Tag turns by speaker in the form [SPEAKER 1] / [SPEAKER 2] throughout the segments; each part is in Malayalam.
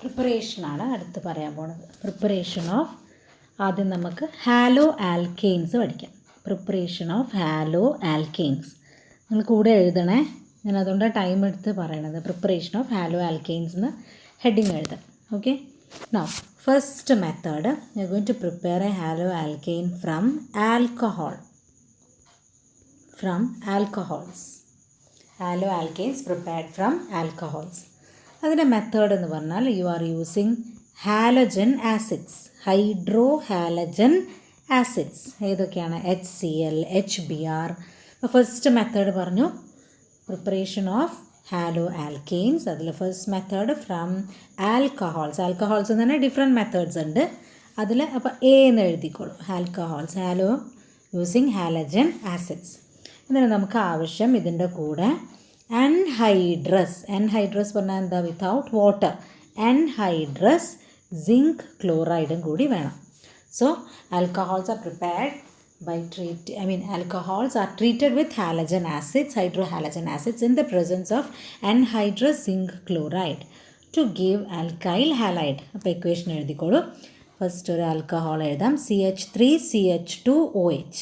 [SPEAKER 1] പ്രിപ്പറേഷനാണ് അടുത്ത് പറയാൻ പോണത്. പ്രിപ്പറേഷൻ ഓഫ്, ആദ്യം നമുക്ക് ഹാലോ ആൽക്കെയിൻസ് പഠിക്കാം. പ്രിപ്പറേഷൻ ഓഫ് ഹാലോ ആൽക്കെയിൻസ് നിങ്ങൾ കൂടെ എഴുതണേ, ഞാൻ അതുകൊണ്ടാണ് ടൈം എടുത്ത് പറയണത്. പ്രിപ്പറേഷൻ ഓഫ് ഹാലോ ആൽക്കെയിൻസ് എന്ന് ഹെഡിങ് എഴുതാം. Okay, now first method you are going to prepare a haloalkane from alcohol. From alcohols, haloalkanes prepared from alcohols. അതിൻ്റെ മെത്തേഡ് എന്ന് പറഞ്ഞാൽ you are using halogen acids, hydro halogen acids. ഏതൊക്കെയാണ്? HCl, HBr. ഫസ്റ്റ് മെത്തേഡ് പറഞ്ഞു പ്രിപ്പറേഷൻ ഓഫ് ഹാലോ ആൽക്കെയിൻസ്. അതിൽ first method from alcohols. Alcohols എന്ന് പറഞ്ഞാൽ ഡിഫറെൻറ്റ് മെത്തേഡ്സ് ഉണ്ട്. അതിൽ അപ്പോൾ എ എന്ന് എഴുതിക്കോളൂ. Alcohols, halo using halogen acids. ഇതിന് നമുക്ക് ആവശ്യം ഇതിൻ്റെ കൂടെ അൻഹൈഡ്രസ്. അൻഹൈഡ്രസ് പറഞ്ഞാൽ എന്താ? Without water. അൻഹൈഡ്രസ് സിങ്ക് ക്ലോറൈഡും കൂടി വേണം. So alcohols are prepared by alcohols are treated with halogen acids, hydrohalogen acids in the presence of anhydrous zinc chloride to give alkyl halide. അപ്പോൾ ഇക്വേഷൻ എഴുതിക്കോളൂ. ഫസ്റ്റ് ഒരു ആൽക്കഹോൾ എഴുതാം. CH3CH2OH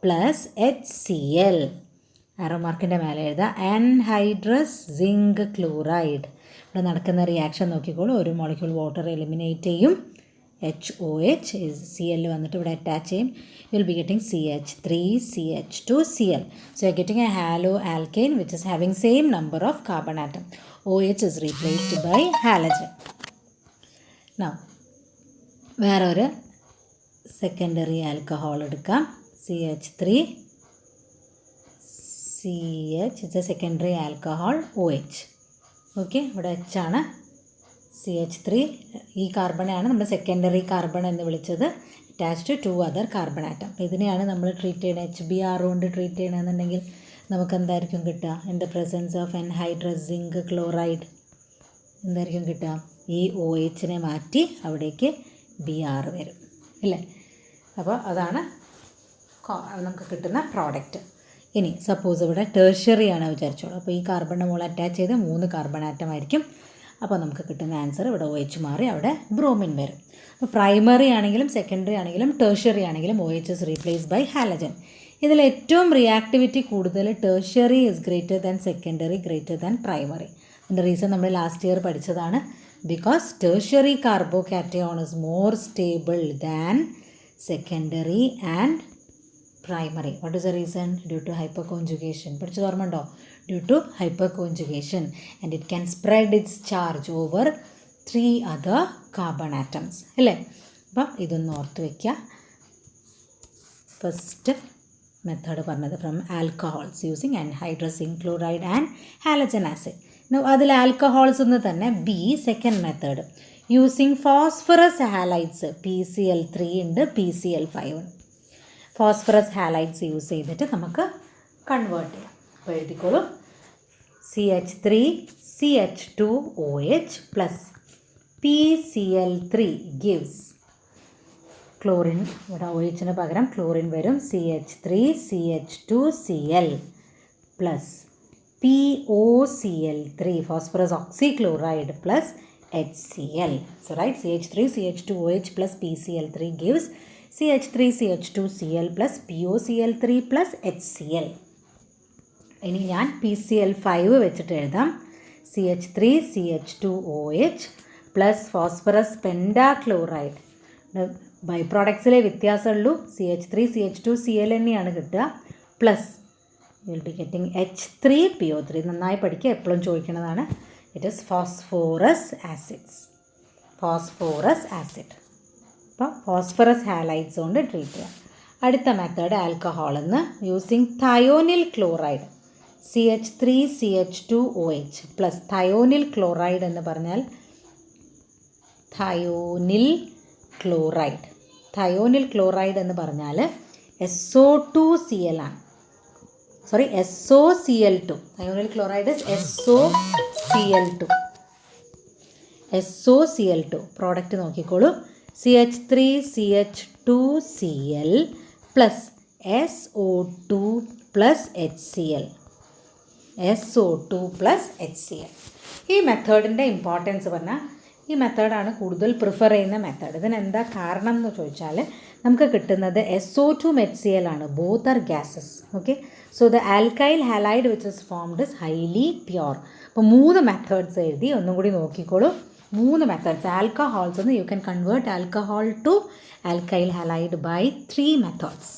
[SPEAKER 1] plus HCl. ആരോ മാർക്കിൻ്റെ മേലെ എഴുതാം ആൻഹൈഡ്രസ് സിങ്ക് ക്ലോറൈഡ്. ഇവിടെ നടക്കുന്ന റിയാക്ഷൻ നോക്കിക്കോളൂ. ഒരു മോളിക്യൂൾ വാട്ടർ എലിമിനേറ്റ് ചെയ്യും. HOH is Cl വന്നിട്ട് ഇവിടെ അറ്റാച്ച് ചെയ്യും. You will be getting CH3CH2Cl. So you are getting a halo alkane which is having same number of carbon atom. OH is replaced by halogen. Now വേറൊരു സെക്കൻഡറി ആൽക്കഹോൾ എടുക്കാം. CH3CH is a secondary alcohol OH. Okay, ഇവിടെ H ആണ്. CH3 ഈ കാർബണാണ് നമ്മൾ സെക്കൻഡറി കാർബൺ എന്ന് വിളിച്ചത്, attached to other carbon atom. അപ്പോൾ ഇതിനെയാണ് നമ്മൾ ട്രീറ്റ് ചെയ്യണത്. HBr കൊണ്ട് ട്രീറ്റ് ചെയ്യണമെന്നുണ്ടെങ്കിൽ നമുക്ക് എന്തായിരിക്കും കിട്ടുക? In the presence of anhydrous zinc chloride എന്തായിരിക്കും കിട്ടുക? ഈ OHനെ മാറ്റി അവിടേക്ക് Br വരും, ഇല്ലേ? അപ്പോൾ അതാണ് നമുക്ക് കിട്ടുന്ന പ്രോഡക്റ്റ്. ഇനി സപ്പോസ് ഇവിടെ ടേർഷ്യറി ആണ് വിചാരിച്ചോളൂ. അപ്പോൾ ഈ കാർബണിൻ്റെ മുകളിൽ അറ്റാച്ച് ചെയ്ത് 3 കാർബൺ ആറ്റം ആയിരിക്കും. അപ്പോൾ നമുക്ക് കിട്ടുന്ന ആൻസർ ഇവിടെ OH മാറി അവിടെ ബ്രോമിൻ വരും. അപ്പോൾ പ്രൈമറി ആണെങ്കിലും സെക്കൻഡറി ആണെങ്കിലും ടേർഷ്യറി ആണെങ്കിലും OH is replace by halogen. ഇതിൽ ഏറ്റവും റിയാക്ടിവിറ്റി കൂടുതൽ tertiary is greater than secondary, greater than primary. അതിൻ്റെ റീസൺ നമ്മൾ ലാസ്റ്റ് ഇയർ പഠിച്ചതാണ്. Because tertiary carbocation is more stable than secondary and primary. What is the reason? Due to hyperconjugation. പഠിച്ചത് ഓർമ്മയുണ്ടോ? Due to hyperconjugation, and it can spread its charge over 3 other carbon atoms. അല്ലേ? അപ്പം ഇതൊന്ന് ഓർത്ത് വയ്ക്കുക. ഫസ്റ്റ് മെത്തേഡ് പറഞ്ഞത് from alcohols using anhydrous zinc chloride and halogen acid. അതിൽ ആൽക്കഹോൾസ് എന്ന് തന്നെ B second method using phosphorus halides. PCl3 ഉണ്ട്, PCl5 ഉണ്ട്. ഫോസ്ഫറസ് ഹാലൈഡ്സ് യൂസ് ചെയ്തിട്ട് നമുക്ക് കൺവേർട്ട് ചെയ്യാം. അപ്പോൾ എഴുതിക്കോളൂ. CH3CH2OH plus PCl3 gives chlorine. ഇവിടെ OHന് പകരം ക്ലോറിൻ വരും. CH3CH2Cl plus POCl3 phosphorus oxychloride plus HCl. So right, CH3CH2OH plus PCl3 gives CH3CH2Cl plus POCl3 plus HCl. ഇനി ഞാൻ PCl5 വെച്ചിട്ട് എഴുതാം. CH3CH2OH plus phosphorus pentachloride. By പ്രോഡക്ട്സിലെ വ്യത്യാസമുള്ളൂ. CH3CH2Cl തന്നെയാണ് കിട്ടുക. Plus you will be getting H3PO3. നന്നായി പഠിക്കുക, എപ്പോഴും ചോദിക്കുന്നതാണ്. It is phosphorous acids. Phosphorous acid. അപ്പോൾ ഫോസ്ഫറസ് ഹാലൈഡ്സ് കൊണ്ട് ട്രീറ്റ് ചെയ്യാം. അടുത്ത മെത്തേഡ് ആൽക്കഹോൾ എന്ന് using thionyl chloride. CH3CH2OH plus thionyl chloride എന്ന് പറഞ്ഞാൽ തയോനിൽ ക്ലോറൈഡ്. തയോനിൽ ക്ലോറൈഡ് എന്ന് പറഞ്ഞാൽ SO2Cl ആണ്. Sorry, SOCl2. Thionyl chloride is SOCl2. SOCl2 product നോക്കിക്കോളൂ. CH3CH2Cl plus SO2 plus HCl. SO2 plus HCl. ഈ മെത്തേഡിൻ്റെ ഇമ്പോർട്ടൻസ് പറഞ്ഞാൽ ഈ മെത്തേഡാണ് കൂടുതൽ പ്രിഫർ ചെയ്യുന്ന മെത്തേഡ്. ഇതിനെന്താ കാരണം എന്ന് ചോദിച്ചാൽ നമുക്ക് കിട്ടുന്നത് SO2 HCl ആണ്. Both are gases. Okay, so the alkyl halide which is formed is highly pure. അപ്പോൾ 3 മെത്തേഡ്സ് എഴുതി ഒന്നും കൂടി നോക്കിക്കോളൂ. 3 മെത്തേഡ്സ്. ആൽക്കഹോൾസ് എന്ന് you can convert alcohol to alkyl halide by 3 methods.